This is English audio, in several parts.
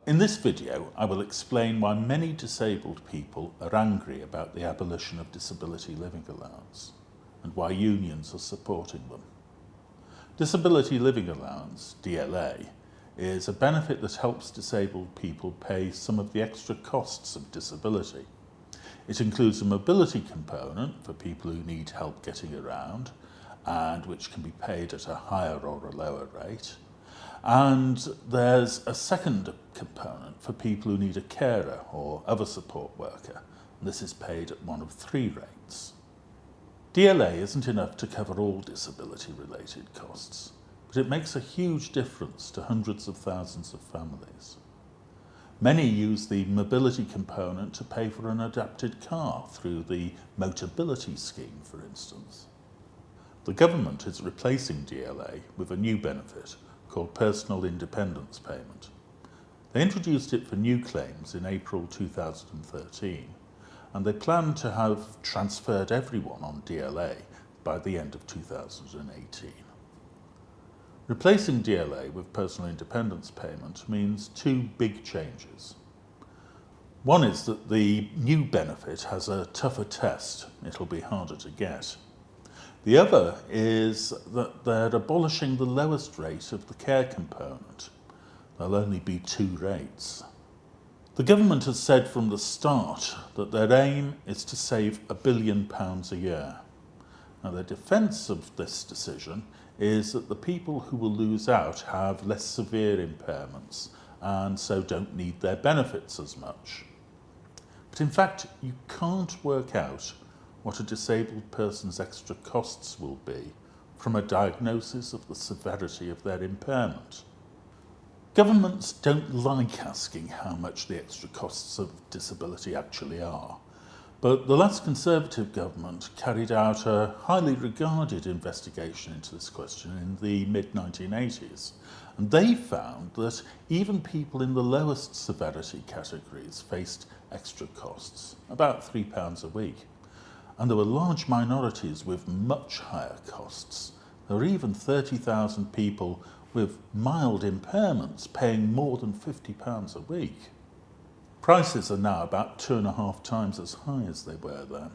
In this video, I will explain why many disabled people are angry about the abolition of Disability Living Allowance and why unions are supporting them. Disability Living Allowance, DLA, is a benefit that helps disabled people pay some of the extra costs of disability. It includes a mobility component for people who need help getting around and which can be paid at a higher or a lower rate. And there's a second component for people who need a carer or other support worker. And this is paid at one of three rates. DLA isn't enough to cover all disability-related costs, but it makes a huge difference to hundreds of thousands of families. Many use the mobility component to pay for an adapted car through the Motability scheme, for instance. The government is replacing DLA with a new benefit called Personal Independence Payment. They introduced it for new claims in April 2013, and they plan to have transferred everyone on DLA by the end of 2018. Replacing DLA with Personal Independence Payment means two big changes. One is that the new benefit has a tougher test. It'll be harder to get. The other is that they're abolishing the lowest rate of the care component. There'll only be two rates. The government has said from the start that their aim is to save £1 billion a year. Now, their defence of this decision is that the people who will lose out have less severe impairments and so don't need their benefits as much. But in fact, you can't work out what a disabled person's extra costs will be from a diagnosis of the severity of their impairment. Governments don't like asking how much the extra costs of disability actually are, but the last Conservative government carried out a highly regarded investigation into this question in the mid-1980s, and they found that even people in the lowest severity categories faced extra costs, about £3 a week. And there were large minorities with much higher costs. There were even 30,000 people with mild impairments paying more than £50 a week. Prices are now about 2.5 times as high as they were then.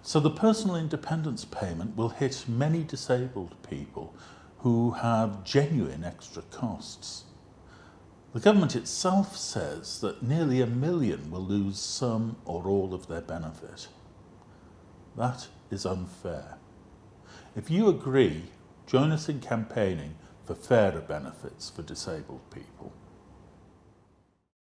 So the personal independence payment will hit many disabled people who have genuine extra costs. The government itself says that nearly 1 million will lose some or all of their benefit. That is unfair. If you agree, join us in campaigning for fairer benefits for disabled people.